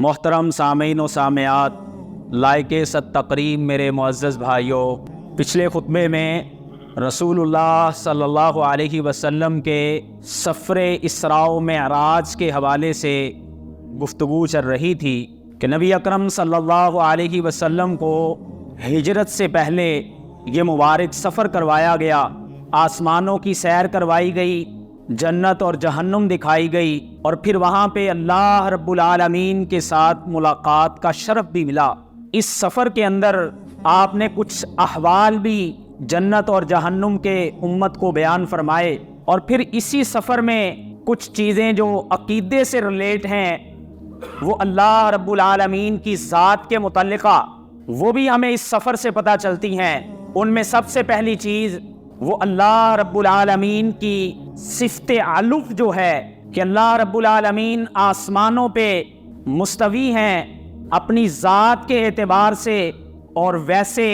محترم سامعین و سامعات، لائق ست تقریب میرے معزز بھائیوں، پچھلے خطبے میں رسول اللہ صلی اللہ علیہ وسلم کے سفر اسراء و معراج کے حوالے سے گفتگو چل رہی تھی کہ نبی اکرم صلی اللہ علیہ وسلم کو ہجرت سے پہلے یہ مبارک سفر کروایا گیا، آسمانوں کی سیر کروائی گئی، جنت اور جہنم دکھائی گئی، اور پھر وہاں پہ اللہ رب العالمین کے ساتھ ملاقات کا شرف بھی ملا۔ اس سفر کے اندر آپ نے کچھ احوال بھی جنت اور جہنم کے امت کو بیان فرمائے، اور پھر اسی سفر میں کچھ چیزیں جو عقیدے سے ریلیٹ ہیں، وہ اللہ رب العالمین کی ذات کے متعلقہ، وہ بھی ہمیں اس سفر سے پتہ چلتی ہیں۔ ان میں سب سے پہلی چیز وہ اللہ رب العالمین کی صفت علو جو ہے کہ اللہ رب العالمین آسمانوں پہ مستوی ہیں اپنی ذات کے اعتبار سے، اور ویسے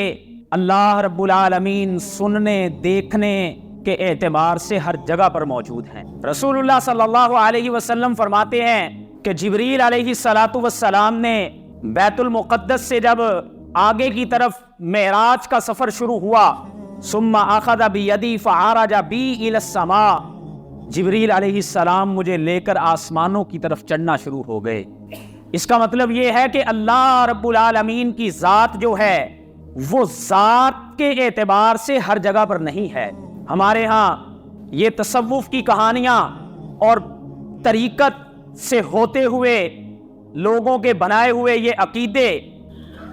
اللہ رب العالمین سننے دیکھنے کے اعتبار سے ہر جگہ پر موجود ہیں۔ رسول اللہ صلی اللہ علیہ وسلم فرماتے ہیں کہ جبریل علیہ السلام نے بیت المقدس سے جب آگے کی طرف معراج کا سفر شروع ہوا، ثم اخذ بیدی فعرج بی الی السماء، جبریل علیہ السلام مجھے لے کر آسمانوں کی طرف چڑھنا شروع ہو گئے۔ اس کا مطلب یہ ہے کہ اللہ رب العالمین کی ذات جو ہے وہ ذات کے اعتبار سے ہر جگہ پر نہیں ہے۔ ہمارے ہاں یہ تصوف کی کہانیاں اور طریقت سے ہوتے ہوئے لوگوں کے بنائے ہوئے یہ عقیدے،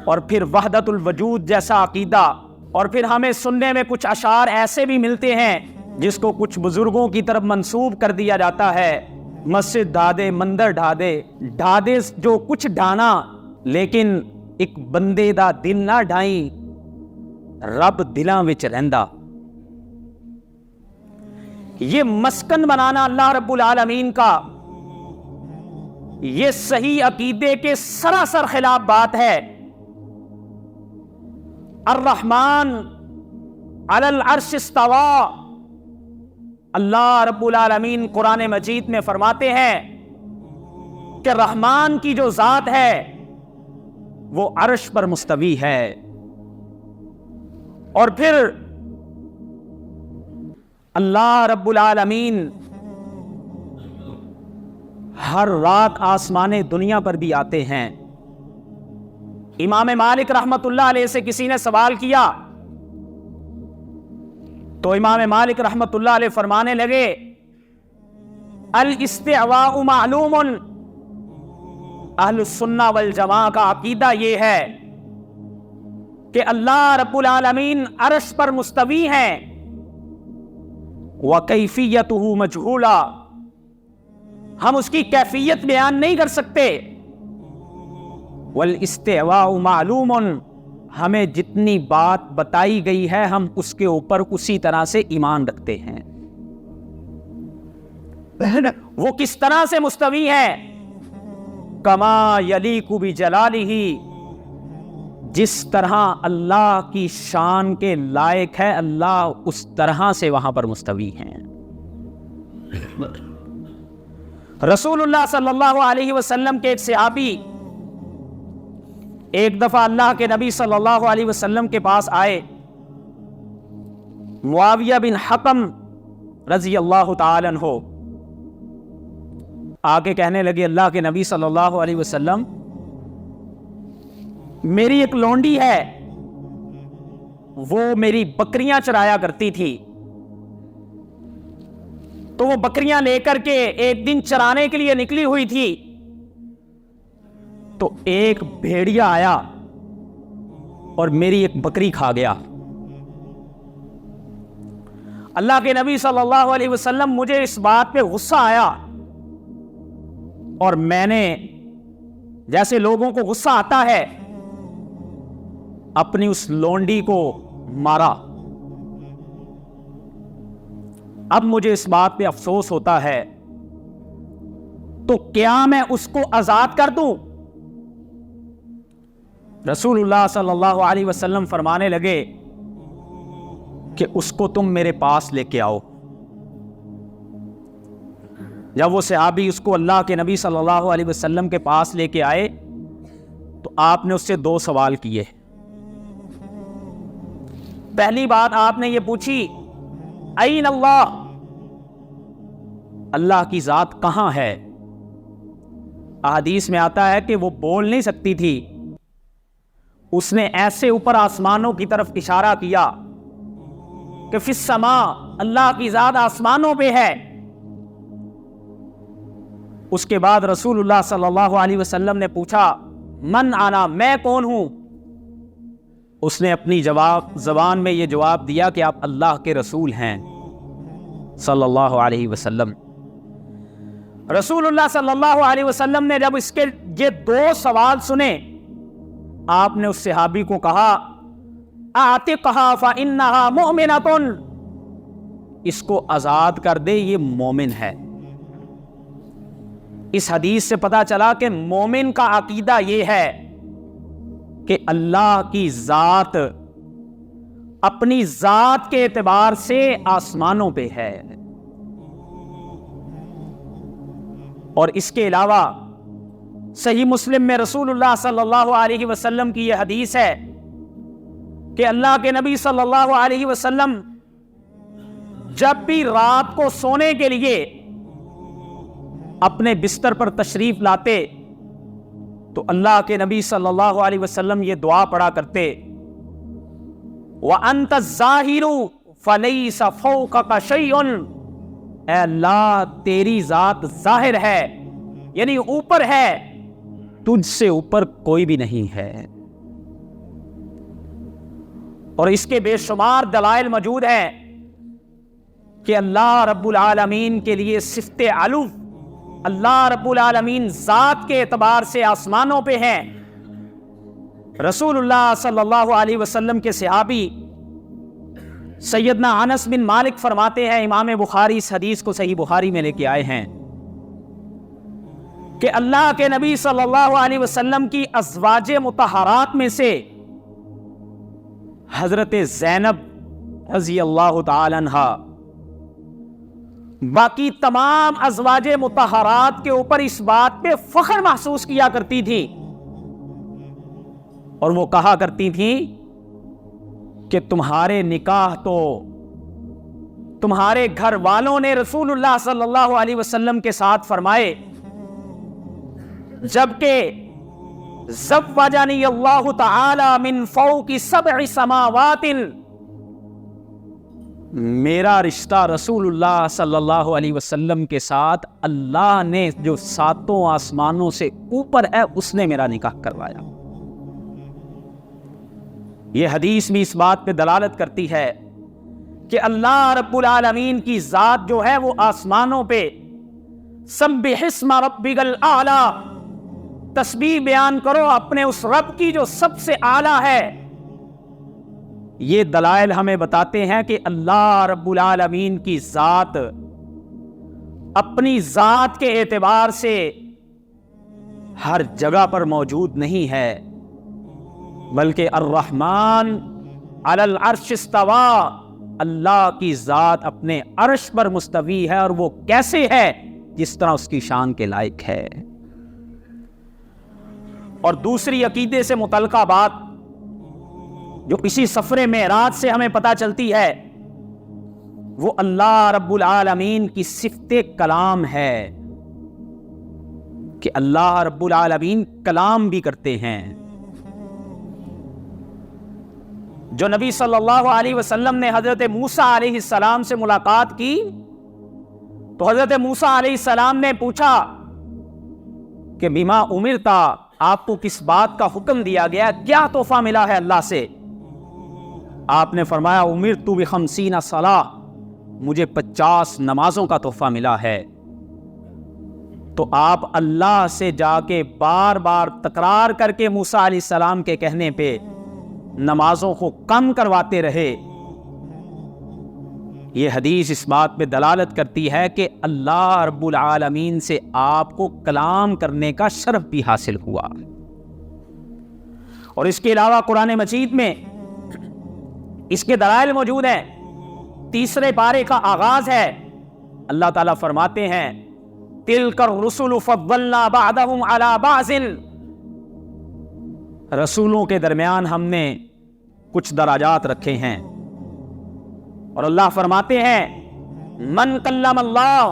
اور پھر وحدت الوجود جیسا عقیدہ، اور پھر ہمیں سننے میں کچھ اشعار ایسے بھی ملتے ہیں جس کو کچھ بزرگوں کی طرف منسوب کر دیا جاتا ہے، مسجد ڈھادے مندر ڈھادے جو کچھ ڈھانا، لیکن ایک بندے دا دل نہ ڈھائیں، رب دلاں وچ رہندا۔ یہ مسکن بنانا اللہ رب العالمین کا، یہ صحیح عقیدے کے سراسر خلاف بات ہے۔ الرحمن علی العرش استوى، اللہ رب العالمین قرآن مجید میں فرماتے ہیں کہ رحمان کی جو ذات ہے وہ عرش پر مستوی ہے، اور پھر اللہ رب العالمین ہر رات آسمان دنیا پر بھی آتے ہیں۔ امام مالک رحمت اللہ علیہ سے کسی نے سوال کیا تو امام مالک رحمت اللہ علیہ فرمانے لگے، الاستعواء معلوم، اہل السنہ والجماعہ کا عقیدہ یہ ہے کہ اللہ رب العالمین عرش پر مستوی ہیں، وکیفیتہ مجہولا، ہم اس کی کیفیت بیان نہیں کر سکتے، والاستعواء معلوم، ہمیں جتنی بات بتائی گئی ہے ہم اس کے اوپر اسی طرح سے ایمان رکھتے ہیں۔ وہ کس طرح سے مستوی ہے؟ کما یلیق بجلالہ، جس طرح اللہ کی شان کے لائق ہے اللہ اس طرح سے وہاں پر مستوی ہیں۔ رسول اللہ صلی اللہ علیہ وسلم کے ایک صحابی ایک دفعہ اللہ کے نبی صلی اللہ علیہ وسلم کے پاس آئے، معاویہ بن حکم رضی اللہ تعالی عنہ، آگے کہنے لگے اللہ کے نبی صلی اللہ علیہ وسلم، میری ایک لونڈی ہے، وہ میری بکریاں چرایا کرتی تھی، تو وہ بکریاں لے کر کے ایک دن چرانے کے لیے نکلی ہوئی تھی، تو ایک بھیڑیا آیا اور میری ایک بکری کھا گیا۔ اللہ کے نبی صلی اللہ علیہ وسلم، مجھے اس بات پہ غصہ آیا، اور میں نے جیسے لوگوں کو غصہ آتا ہے اپنی اس لونڈی کو مارا۔ اب مجھے اس بات پہ افسوس ہوتا ہے، تو کیا میں اس کو آزاد کر دوں؟ رسول اللہ صلی اللہ علیہ وسلم فرمانے لگے کہ اس کو تم میرے پاس لے کے آؤ۔ جب وہ صحابی اس کو اللہ کے نبی صلی اللہ علیہ وسلم کے پاس لے کے آئے تو آپ نے اس سے 2 سوال کیے. پہلی بات آپ نے یہ پوچھی این اللہ، اللہ کی ذات کہاں ہے؟ احادیث میں آتا ہے کہ وہ بول نہیں سکتی تھی، اس نے ایسے اوپر آسمانوں کی طرف اشارہ کیا کہ فی السماء، اللہ کی ذات آسمانوں پہ ہے. اس کے بعد رسول اللہ صلی اللہ علیہ وسلم نے پوچھا من انا، میں کون ہوں؟ اس نے اپنی زبان میں یہ جواب دیا کہ آپ اللہ کے رسول ہیں صلی اللہ علیہ وسلم. رسول اللہ صلی اللہ علیہ وسلم نے جب اس کے یہ 2 سوال سنے، آپ نے اس صحابی کو کہا اعتقها فانها مؤمنۃ، اس کو آزاد کر دے، یہ مومن ہے. اس حدیث سے پتا چلا کہ مومن کا عقیدہ یہ ہے کہ اللہ کی ذات اپنی ذات کے اعتبار سے آسمانوں پہ ہے. اور اس کے علاوہ صحیح مسلم میں رسول اللہ صلی اللہ علیہ وسلم کی یہ حدیث ہے کہ اللہ کے نبی صلی اللہ علیہ وسلم جب بھی رات کو سونے کے لیے اپنے بستر پر تشریف لاتے تو اللہ کے نبی صلی اللہ علیہ وسلم یہ دعا پڑھا کرتے وَأَنْتَ الظَّاهِرُ فَلَيْسَ فَوْقَكَ شَيْءٌ، اے اللہ تیری ذات ظاہر ہے، یعنی اوپر ہے، تجھ سے اوپر کوئی بھی نہیں ہے. اور اس کے بے شمار دلائل موجود ہیں کہ اللہ رب العالمین کے لیے صفت علو، اللہ رب العالمین ذات کے اعتبار سے آسمانوں پہ ہیں. رسول اللہ صلی اللہ علیہ وسلم کے صحابی سیدنا انس بن مالک فرماتے ہیں، امام بخاری اس حدیث کو صحیح بخاری میں لے کے آئے ہیں، کہ اللہ کے نبی صلی اللہ علیہ وسلم کی ازواج مطہرات میں سے حضرت زینب رضی اللہ تعالی عنہا باقی تمام ازواج مطہرات کے اوپر اس بات پہ فخر محسوس کیا کرتی تھی، اور وہ کہا کرتی تھی کہ تمہارے نکاح تو تمہارے گھر والوں نے رسول اللہ صلی اللہ علیہ وسلم کے ساتھ فرمائے، جبکہ زوجنی اللہ تعالی من فوق 7 سماوات، میرا رشتہ رسول اللہ صلی اللہ علیہ وسلم کے ساتھ اللہ نے جو 7 آسمانوں سے اوپر ہے اس نے میرا نکاح کروایا. یہ حدیث بھی اس بات پہ دلالت کرتی ہے کہ اللہ رب العالمین کی ذات جو ہے وہ آسمانوں پہ. سبح اسم ربک الاعلی، تسبیح بیان کرو اپنے اس رب کی جو سب سے اعلیٰ ہے. یہ دلائل ہمیں بتاتے ہیں کہ اللہ رب العالمین کی ذات اپنی ذات کے اعتبار سے ہر جگہ پر موجود نہیں ہے، بلکہ الرحمن علی العرش استوى، اللہ کی ذات اپنے عرش پر مستوی ہے، اور وہ کیسے ہے؟ جس طرح اس کی شان کے لائق ہے. اور دوسری عقیدے سے متعلقہ بات جو اسی سفر معراج سے ہمیں پتہ چلتی ہے، وہ اللہ رب العالمین کی صفت کلام ہے کہ اللہ رب العالمین کلام بھی کرتے ہیں. جو نبی صلی اللہ علیہ وسلم نے حضرت موسیٰ علیہ السلام سے ملاقات کی تو حضرت موسیٰ علیہ السلام نے پوچھا کہ بما امرتا، آپ کو کس بات کا حکم دیا گیا، کیا تحفہ ملا ہے اللہ سے؟ آپ نے فرمایا امرت ب50 صلاۃ، مجھے 50 نمازوں کا تحفہ ملا ہے. تو آپ اللہ سے جا کے بار بار تکرار کر کے موسیٰ علیہ السلام کے کہنے پہ نمازوں کو کم کرواتے رہے. یہ حدیث اس بات پہ دلالت کرتی ہے کہ اللہ رب العالمین سے آپ کو کلام کرنے کا شرف بھی حاصل ہوا. اور اس کے علاوہ قرآن مجید میں اس کے دلائل موجود ہیں. 3 پارے کا آغاز ہے، اللہ تعالیٰ فرماتے ہیں تِلْكَ الرُّسُلُ فَضَّلْنَا بَعْضَهُمْ عَلَى بَعْضٍ، رسولوں کے درمیان ہم نے کچھ درجات رکھے ہیں. اور اللہ فرماتے ہیں من کلم اللہ،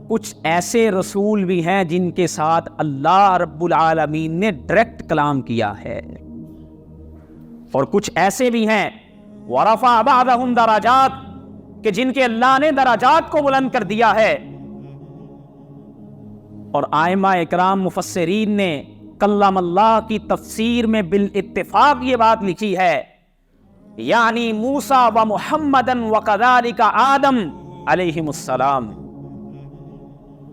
کچھ ایسے رسول بھی ہیں جن کے ساتھ اللہ رب العالمین نے ڈائریکٹ کلام کیا ہے، اور کچھ ایسے بھی ہیں ورفع بعضهم درجات، کہ جن کے اللہ نے درجات کو بلند کر دیا ہے. اور ائمہ اکرام مفسرین نے کلم اللہ کی تفسیر میں بالاتفاق یہ بات لکھی ہے، یعنی موسیٰ و محمدن وکذالک آدم علیہم السلام،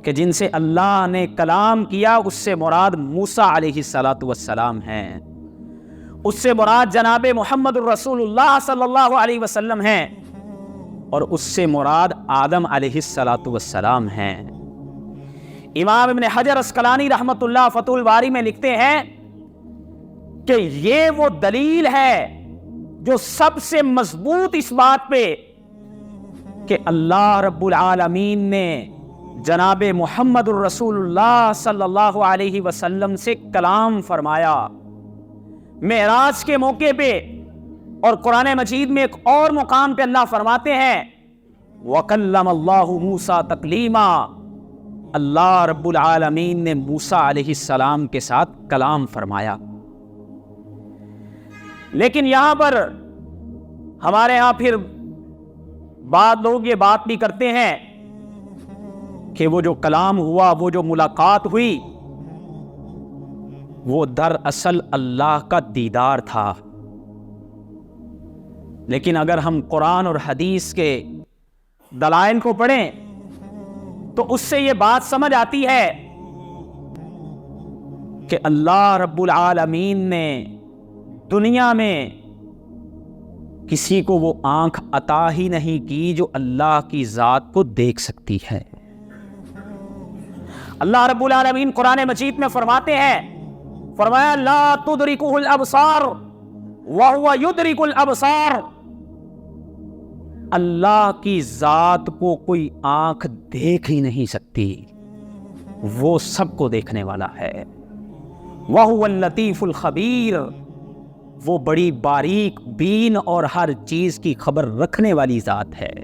کہ جن سے اللہ نے کلام کیا اس سے مراد موسیٰ علیہ السلام ہیں، اس سے مراد جناب محمد الرسول اللہ صلی اللہ علیہ وسلم ہیں، اور اس سے مراد آدم علیہ السلام ہیں. امام ابن حجر اسقلانی رحمۃ اللہ فتح الباری میں لکھتے ہیں کہ یہ وہ دلیل ہے جو سب سے مضبوط اس بات پہ کہ اللہ رب العالمین نے جناب محمد الرسول اللہ صلی اللہ علیہ وسلم سے کلام فرمایا معراج کے موقع پہ. اور قرآن مجید میں ایک اور مقام پہ اللہ فرماتے ہیں وَكَلَّمَ اللَّهُ مُوسَىٰ تَكْلِيمًا، اللہ رب العالمین نے موسیٰ علیہ السلام کے ساتھ کلام فرمایا. لیکن یہاں پر ہمارے ہاں پھر بعض لوگ یہ بات بھی کرتے ہیں کہ وہ جو کلام ہوا، وہ جو ملاقات ہوئی، وہ دراصل اللہ کا دیدار تھا. لیکن اگر ہم قرآن اور حدیث کے دلائل کو پڑھیں تو اس سے یہ بات سمجھ آتی ہے کہ اللہ رب العالمین نے دنیا میں کسی کو وہ آنکھ عطا ہی نہیں کی جو اللہ کی ذات کو دیکھ سکتی ہے. اللہ رب العالمین قرآن مجید میں فرماتے ہیں، فرمایا لا تدرکہ الابصار وہو یدرک الابصار، اللہ کی ذات کو کوئی آنکھ دیکھ ہی نہیں سکتی، وہ سب کو دیکھنے والا ہے. وہو اللطیف الخبیر، وہ بڑی باریک بین اور ہر چیز کی خبر رکھنے والی ذات ہے.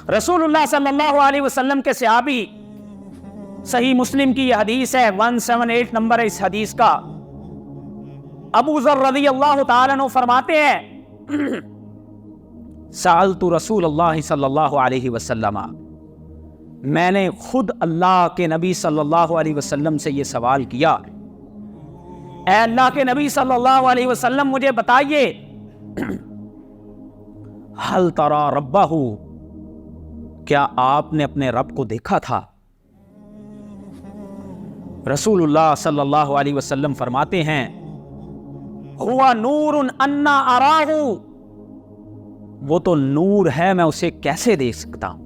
رسول اللہ صلی اللہ علیہ وسلم کے صحابی، صحیح مسلم کی یہ حدیث ہے، 178 نمبر ہے اس حدیث کا، ابو ذر رضی اللہ تعالیٰ عنہ فرماتے ہیں سألت رسول اللہ صلی اللہ علیہ وسلم، میں نے خود اللہ کے نبی صلی اللہ علیہ وسلم سے یہ سوال کیا، اے اللہ کے نبی صلی اللہ علیہ وسلم مجھے بتائیے ہل ترى ربہ، کیا آپ نے اپنے رب کو دیکھا تھا؟ رسول اللہ صلی اللہ علیہ وسلم فرماتے ہیں ہوا نور انا اراہ، وہ تو نور ہے، میں اسے کیسے دیکھ سکتا ہوں.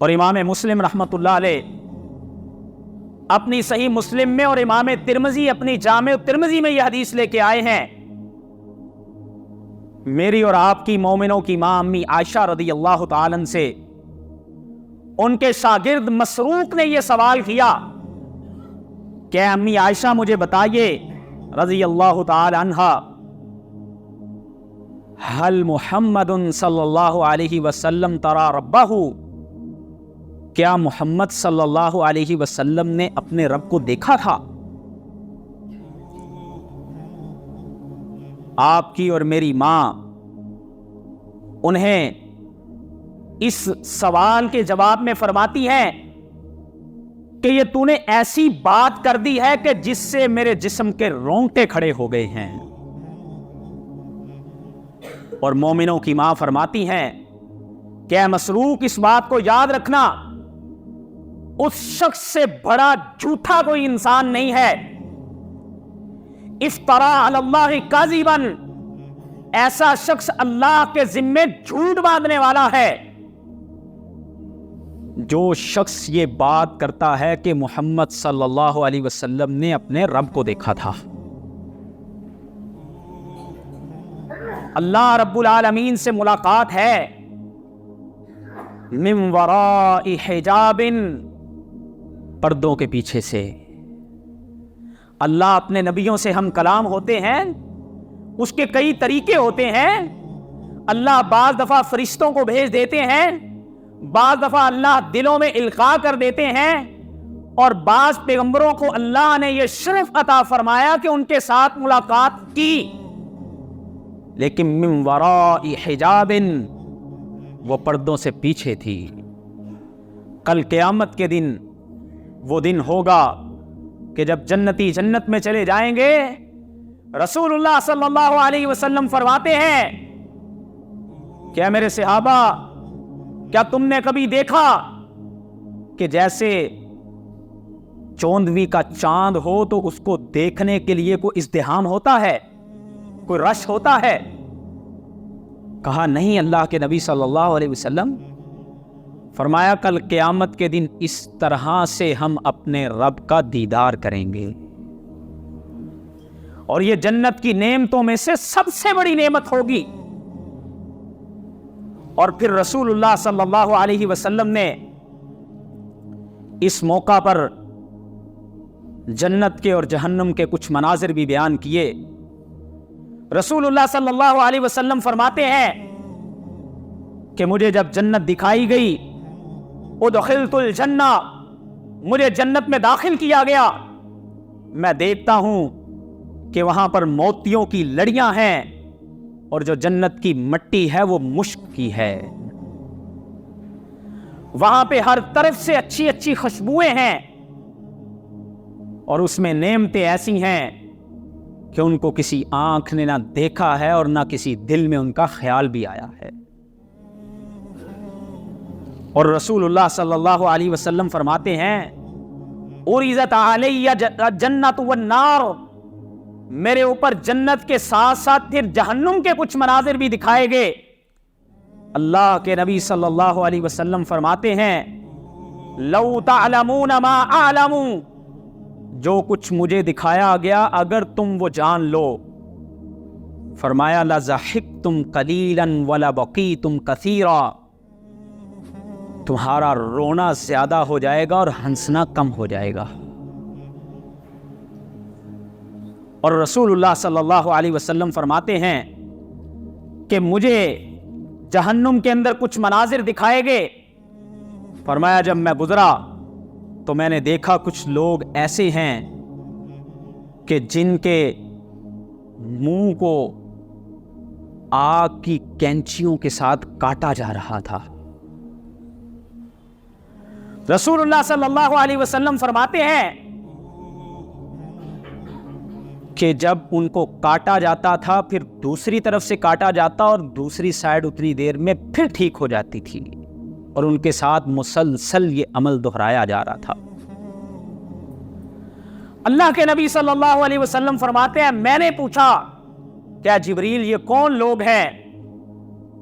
اور امام مسلم رحمت اللہ علیہ اپنی صحیح مسلم میں اور امام ترمذی اپنی جامع ترمذی میں یہ حدیث لے کے آئے ہیں. میری اور آپ کی مومنوں کی ماں امی عائشہ رضی اللہ تعالیٰ عنہ سے ان کے شاگرد مسروق نے یہ سوال کیا کہ امی عائشہ مجھے بتائیے رضی اللہ تعالی عنہا، حل محمد صلی اللہ علیہ وسلم ترى ربہ، کیا محمد صلی اللہ علیہ وسلم نے اپنے رب کو دیکھا تھا؟ آپ کی اور میری ماں انہیں اس سوال کے جواب میں فرماتی ہے کہ یہ تو نے ایسی بات کر دی ہے کہ جس سے میرے جسم کے رونگٹے کھڑے ہو گئے ہیں. اور مومنوں کی ماں فرماتی ہیں کہ اے مسروق اس بات کو یاد رکھنا، اس شخص سے بڑا جھوٹا کوئی انسان نہیں ہے. افترا علی اللہ کاذبا، ایسا شخص اللہ کے ذمے جھوٹ باندھنے والا ہے جو شخص یہ بات کرتا ہے کہ محمد صلی اللہ علیہ وسلم نے اپنے رب کو دیکھا تھا. اللہ رب العالمین سے ملاقات ہے، من وراء حجاب، پردوں کے پیچھے سے۔ اللہ اپنے نبیوں سے ہم کلام ہوتے ہیں، اس کے کئی طریقے ہوتے ہیں۔ اللہ بعض دفعہ فرشتوں کو بھیج دیتے ہیں، بعض دفعہ اللہ دلوں میں القاء کر دیتے ہیں، اور بعض پیغمبروں کو اللہ نے یہ شرف عطا فرمایا کہ ان کے ساتھ ملاقات کی، لیکن من وراء حجاب، وہ پردوں سے پیچھے تھی۔ کل قیامت کے دن وہ دن ہوگا کہ جب جنتی جنت میں چلے جائیں گے، رسول اللہ صلی اللہ علیہ وسلم فرماتے ہیں کیا میرے صحابہ، کیا تم نے کبھی دیکھا کہ جیسے چوندوی کا چاند ہو تو اس کو دیکھنے کے لیے کوئی ازدحام ہوتا ہے، کوئی رش ہوتا ہے؟ کہا نہیں اللہ کے نبی صلی اللہ علیہ وسلم۔ فرمایا کل قیامت کے دن اس طرح سے ہم اپنے رب کا دیدار کریں گے، اور یہ جنت کی نعمتوں میں سے سب سے بڑی نعمت ہوگی۔ اور پھر رسول اللہ صلی اللہ علیہ وسلم نے اس موقع پر جنت کے اور جہنم کے کچھ مناظر بھی بیان کیے۔ رسول اللہ صلی اللہ علیہ وسلم فرماتے ہیں کہ مجھے جب جنت دکھائی گئی، ادخلت الجنہ، مجھے جنت میں داخل کیا گیا، میں دیکھتا ہوں کہ وہاں پر موتیوں کی لڑیاں ہیں، اور جو جنت کی مٹی ہے وہ مشک کی ہے۔ وہاں پہ ہر طرف سے اچھی اچھی خوشبوئیں ہیں، اور اس میں نعمتیں ایسی ہیں کہ ان کو کسی آنکھ نے نہ دیکھا ہے اور نہ کسی دل میں ان کا خیال بھی آیا ہے۔ اور رسول اللہ صلی اللہ علیہ وسلم فرماتے ہیں عرضت علی الجنۃ والنار، میرے اوپر جنت کے ساتھ ساتھ پھر جہنم کے کچھ مناظر بھی دکھائے گئے۔ اللہ کے نبی صلی اللہ علیہ وسلم فرماتے ہیں لو تعلمون ما اعلم، جو کچھ مجھے دکھایا گیا اگر تم وہ جان لو، فرمایا لضحکتم قلیلا ولبقیتم کثیرا، تمہارا رونا زیادہ ہو جائے گا اور ہنسنا کم ہو جائے گا۔ اور رسول اللہ صلی اللہ علیہ وسلم فرماتے ہیں کہ مجھے جہنم کے اندر کچھ مناظر دکھائے گئے، فرمایا جب میں گزرا تو میں نے دیکھا کچھ لوگ ایسے ہیں کہ جن کے منہ کو آگ کی کینچیوں کے ساتھ کاٹا جا رہا تھا۔ رسول اللہ صلی اللہ علیہ وسلم فرماتے ہیں کہ جب ان کو کاٹا جاتا تھا پھر دوسری طرف سے کاٹا جاتا اور دوسری سائیڈ اتنی دیر میں پھر ٹھیک ہو جاتی تھی، اور ان کے ساتھ مسلسل یہ عمل دہرایا جا رہا تھا۔ اللہ کے نبی صلی اللہ علیہ وسلم فرماتے ہیں میں نے پوچھا کیا جبریل یہ کون لوگ ہیں؟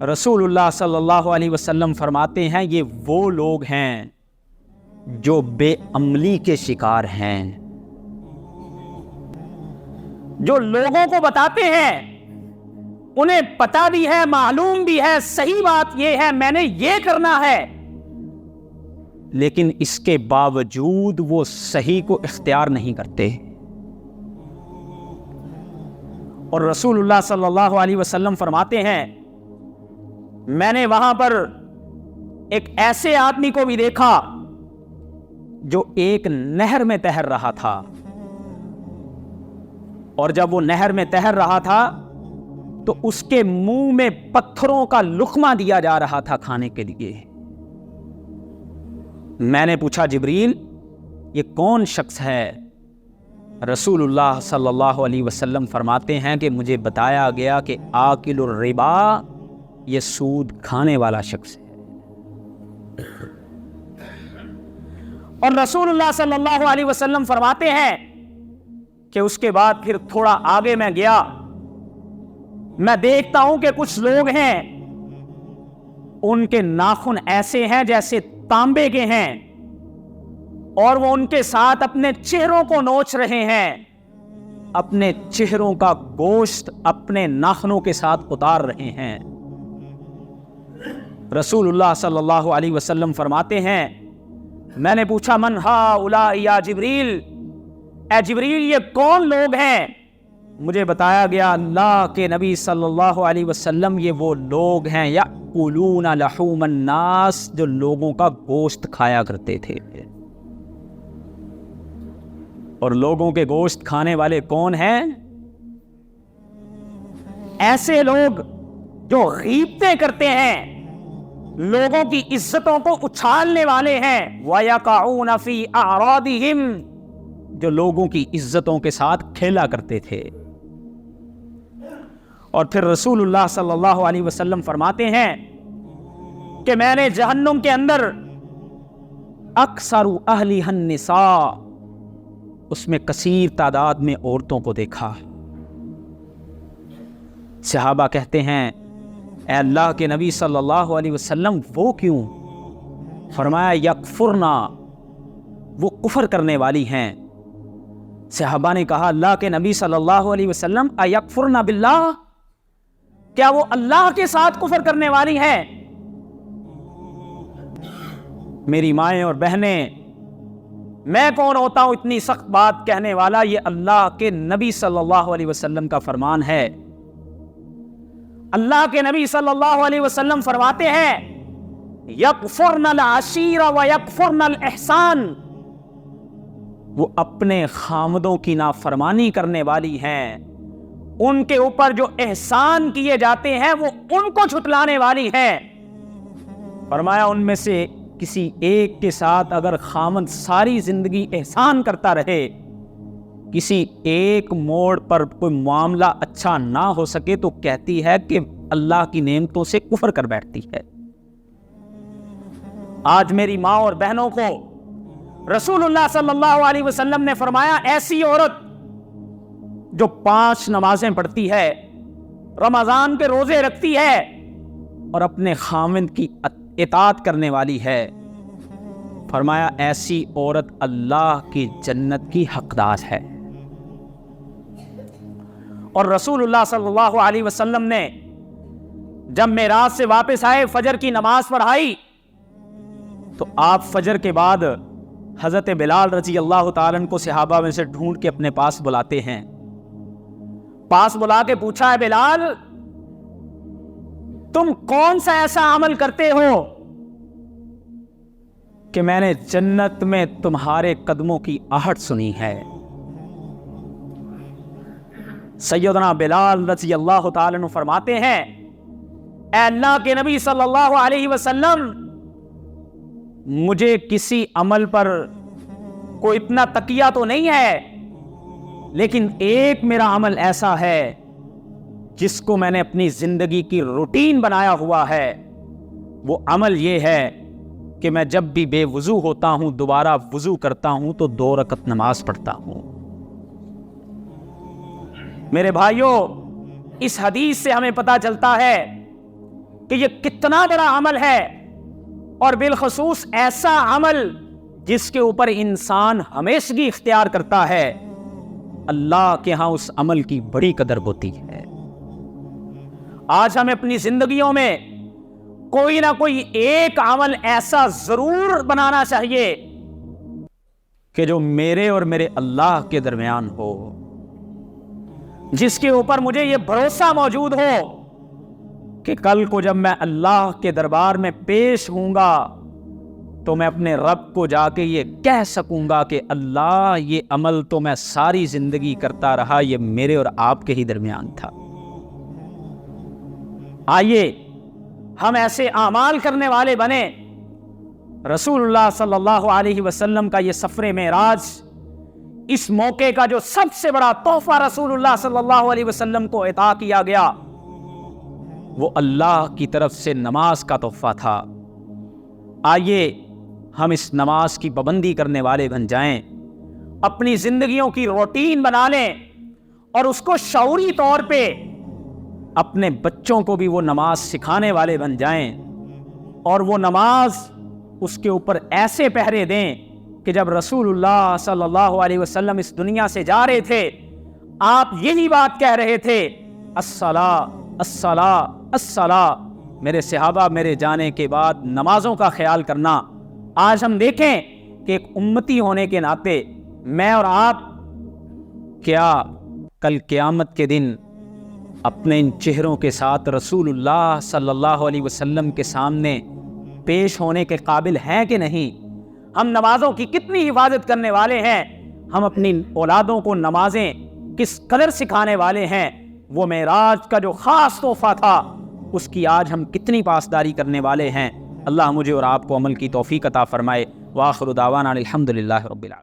رسول اللہ صلی اللہ علیہ وسلم فرماتے ہیں یہ وہ لوگ ہیں جو بے عملی کے شکار ہیں، جو لوگوں کو بتاتے ہیں، انہیں پتہ بھی ہے، معلوم بھی ہے، صحیح بات یہ ہے میں نے یہ کرنا ہے، لیکن اس کے باوجود وہ صحیح کو اختیار نہیں کرتے۔ اور رسول اللہ صلی اللہ علیہ وسلم فرماتے ہیں میں نے وہاں پر ایک ایسے آدمی کو بھی دیکھا جو ایک نہر میں تیر رہا تھا، اور جب وہ نہر میں تیر رہا تھا تو اس کے منہ میں پتھروں کا لقمہ دیا جا رہا تھا کھانے کے لیے۔ میں نے پوچھا جبریل یہ کون شخص ہے؟ رسول اللہ صلی اللہ علیہ وسلم فرماتے ہیں کہ مجھے بتایا گیا کہ آکل الربا، یہ سود کھانے والا شخص ہے۔ اور رسول اللہ صلی اللہ علیہ وسلم فرماتے ہیں کہ اس کے بعد پھر تھوڑا آگے میں گیا، میں دیکھتا ہوں کہ کچھ لوگ ہیں ان کے ناخن ایسے ہیں جیسے تانبے کے ہیں، اور وہ ان کے ساتھ اپنے چہروں کو نوچ رہے ہیں، اپنے چہروں کا گوشت اپنے ناخنوں کے ساتھ اتار رہے ہیں۔ رسول اللہ صلی اللہ علیہ وسلم فرماتے ہیں میں نے پوچھا من ہؤلاء یا جبریل، اے جبریل یہ کون لوگ ہیں؟ مجھے بتایا گیا اللہ کے نبی صلی اللہ علیہ وسلم یہ وہ لوگ ہیں یأکلون لحوم الناس جو لوگوں کا گوشت کھایا کرتے تھے۔ اور لوگوں کے گوشت کھانے والے کون ہیں؟ ایسے لوگ جو غیبتیں کرتے ہیں، لوگوں کی عزتوں کو اچھالنے والے ہیں، وَيَقَعُونَ فِي أَعْرَاضِهِمْ جو لوگوں کی عزتوں کے ساتھ کھیلا کرتے تھے۔ اور پھر رسول اللہ صلی اللہ علیہ وسلم فرماتے ہیں کہ میں نے جہنم کے اندر اکثر اہلھا النساء، اس میں کثیر تعداد میں عورتوں کو دیکھا۔ صحابہ کہتے ہیں اے اللہ کے نبی صلی اللہ علیہ وسلم وہ کیوں؟ فرمایا یکفرنا، وہ کفر کرنے والی ہیں۔ صحابہ نے کہا اللہ کے نبی صلی اللہ علیہ وسلم ایکفرنا باللہ، کیا وہ اللہ کے ساتھ کفر کرنے والی ہیں؟ میری مائیں اور بہنیں، میں کون ہوتا ہوں اتنی سخت بات کہنے والا، یہ اللہ کے نبی صلی اللہ علیہ وسلم کا فرمان ہے۔ اللہ کے نبی صلی اللہ علیہ وسلم فرماتے ہیں یکفرن العشیر و یکفرن الاحسان، وہ اپنے خامدوں کی نافرمانی کرنے والی ہیں، ان کے اوپر جو احسان کیے جاتے ہیں وہ ان کو جھٹلانے والی ہیں۔ فرمایا ان میں سے کسی ایک کے ساتھ اگر خامد ساری زندگی احسان کرتا رہے، کسی ایک موڑ پر کوئی معاملہ اچھا نہ ہو سکے تو کہتی ہے کہ اللہ کی نعمتوں سے کفر کر بیٹھتی ہے۔ آج میری ماں اور بہنوں کو رسول اللہ صلی اللہ علیہ وسلم نے فرمایا ایسی عورت جو 5 نمازیں پڑھتی ہے، رمضان کے روزے رکھتی ہے اور اپنے خاوند کی اطاعت کرنے والی ہے، فرمایا ایسی عورت اللہ کی جنت کی حقدار ہے۔ اور رسول اللہ صلی اللہ علیہ وسلم نے جب معراج سے واپس آئے، فجر کی نماز پڑھائی، تو آپ فجر کے بعد حضرت بلال رضی اللہ تعالیٰ عنہ کو صحابہ میں سے ڈھونڈ کے اپنے پاس بلاتے ہیں۔ پاس بلا کے پوچھا ہے بلال تم کون سا ایسا عمل کرتے ہو کہ میں نے جنت میں تمہارے قدموں کی آہٹ سنی ہے؟ سیدنا بلال رضی اللہ تعالیٰ عنہ فرماتے ہیں اے اللہ کے نبی صلی اللہ علیہ وسلم، مجھے کسی عمل پر کوئی اتنا تقیہ تو نہیں ہے، لیکن ایک میرا عمل ایسا ہے جس کو میں نے اپنی زندگی کی روٹین بنایا ہوا ہے۔ وہ عمل یہ ہے کہ میں جب بھی بے وضو ہوتا ہوں دوبارہ وضو کرتا ہوں تو 2 رکعت نماز پڑھتا ہوں۔ میرے بھائیوں، اس حدیث سے ہمیں پتہ چلتا ہے کہ یہ کتنا بڑا عمل ہے، اور بالخصوص ایسا عمل جس کے اوپر انسان ہمیشگی اختیار کرتا ہے، اللہ کے ہاں اس عمل کی بڑی قدر ہوتی ہے۔ آج ہمیں اپنی زندگیوں میں کوئی نہ کوئی ایک عمل ایسا ضرور بنانا چاہیے کہ جو میرے اور میرے اللہ کے درمیان ہو، جس کے اوپر مجھے یہ بھروسہ موجود ہو کہ کل کو جب میں اللہ کے دربار میں پیش ہوں گا تو میں اپنے رب کو جا کے یہ کہہ سکوں گا کہ اللہ یہ عمل تو میں ساری زندگی کرتا رہا، یہ میرے اور آپ کے ہی درمیان تھا۔ آئیے ہم ایسے اعمال کرنے والے بنے۔ رسول اللہ صلی اللہ علیہ وسلم کا یہ سفر معراج، اس موقع کا جو سب سے بڑا تحفہ رسول اللہ صلی اللہ علیہ وسلم کو عطا کیا گیا، وہ اللہ کی طرف سے نماز کا تحفہ تھا۔ آئیے ہم اس نماز کی پابندی کرنے والے بن جائیں، اپنی زندگیوں کی روٹین بنا لیں، اور اس کو شعوری طور پہ اپنے بچوں کو بھی وہ نماز سکھانے والے بن جائیں، اور وہ نماز اس کے اوپر ایسے پہرے دیں کہ جب رسول اللہ صلی اللہ علیہ وسلم اس دنیا سے جا رہے تھے، آپ یہی بات کہہ رہے تھے الصلاۃ الصلاۃ الصلاۃ، میرے صحابہ میرے جانے کے بعد نمازوں کا خیال کرنا. آج ہم دیکھیں کہ ایک امتی ہونے کے ناطے میں اور آپ کیا کل قیامت کے دن اپنے ان چہروں کے ساتھ رسول اللہ صلی اللہ علیہ وسلم کے سامنے پیش ہونے کے قابل ہیں کہ نہیں؟ ہم نمازوں کی کتنی حفاظت کرنے والے ہیں، ہم اپنی اولادوں کو نمازیں کس قدر سکھانے والے ہیں، وہ معراج کا جو خاص تحفہ تھا اس کی آج ہم کتنی پاسداری کرنے والے ہیں. اللہ مجھے اور آپ کو عمل کی توفیق عطا فرمائے. وآخر دعوانا الحمدللہ رب العالمین.